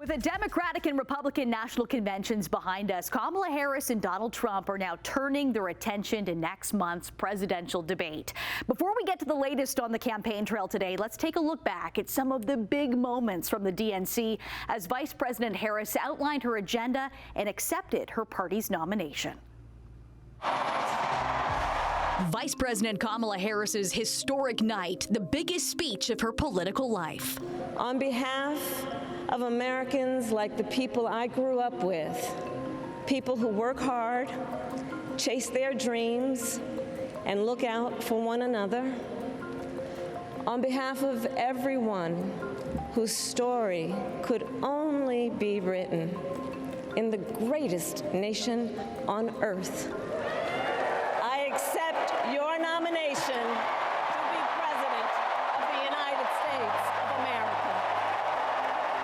With the Democratic and Republican national conventions behind us, Kamala Harris and Donald Trump are now turning their attention to next month's presidential debate. Before we get to the latest on the campaign trail today, let's take a look back at some of the big moments from the DNC as Vice President Harris outlined her agenda and accepted her party's nomination. Vice President Kamala Harris's historic night, the biggest speech of her political life. On behalf of Americans like the people I grew up with, people who work hard, chase their dreams, and look out for one another. On behalf of everyone whose story could only be written in the greatest nation on earth, I accept your nomination to be President of the United States of America.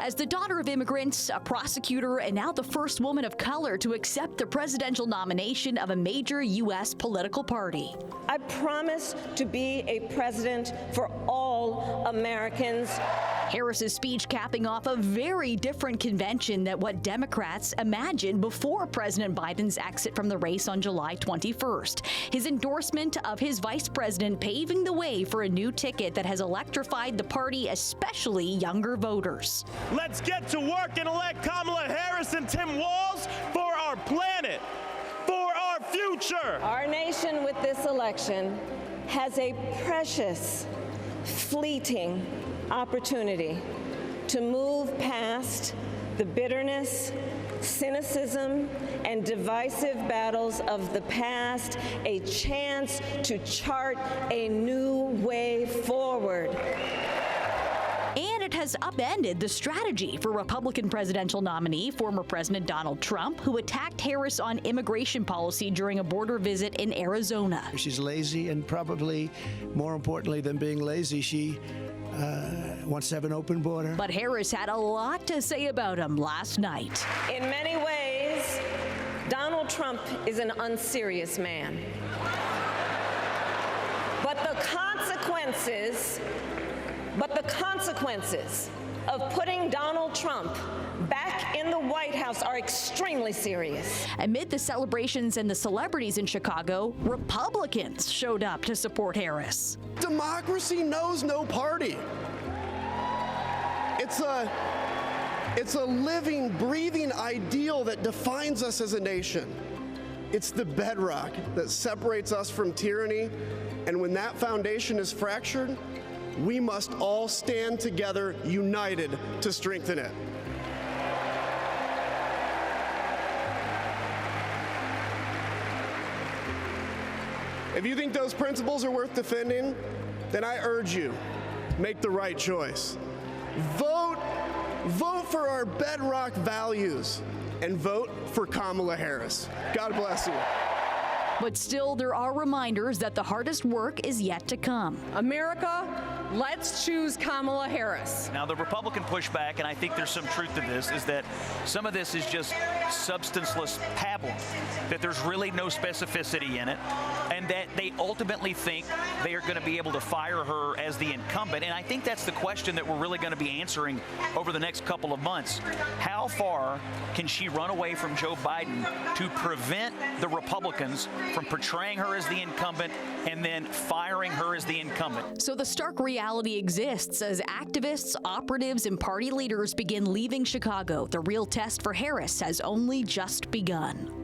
As the daughter of immigrants, a prosecutor, and now the first woman of color to accept the presidential nomination of a major U.S. political party. I promise to be a president for all Americans. Harris's speech capping off a very different convention than what Democrats imagined before President Biden's exit from the race on July 21st. His endorsement of his vice president paving the way for a new ticket that has electrified the party, especially younger voters. Let's get to work and elect Kamala Harris and Tim Walz for our planet, for our future. Our nation with this election has a precious, fleeting opportunity to move past the bitterness, cynicism, and divisive battles of the past, a chance to chart a new way forward. And it has upended the strategy for Republican presidential nominee, former President Donald Trump, who attacked Harris on immigration policy during a border visit in Arizona. She's lazy, and probably more importantly than being lazy, she wants to have an open border. But Harris had a lot to say about him last night. In many ways, Donald Trump is an unserious man. But the consequences of putting Donald Trump back in the White House are extremely serious. Amid the celebrations and the celebrities in Chicago, Republicans showed up to support Harris. Democracy knows no party. It's a living, breathing ideal that defines us as a nation. It's the bedrock that separates us from tyranny, and when that foundation is fractured, we must all stand together, united, to strengthen it. If you think those principles are worth defending, then I urge you, make the right choice. Vote for our bedrock values and vote for Kamala Harris. God bless you. But still, there are reminders that the hardest work is yet to come. America, let's choose Kamala Harris. Now, the Republican pushback, and I think there's some truth to this, is that some of this is just substanceless pablum, that there's really no specificity in it, and that they ultimately think they are going to be able to fire her as the incumbent. And I think that's the question that we're really going to be answering over the next couple of months. How far can she run away from Joe Biden to prevent the Republicans from portraying her as the incumbent and then firing her as the incumbent? So the stark reality exists as activists, operatives, and party leaders begin leaving Chicago. The real test for Harris has only just begun.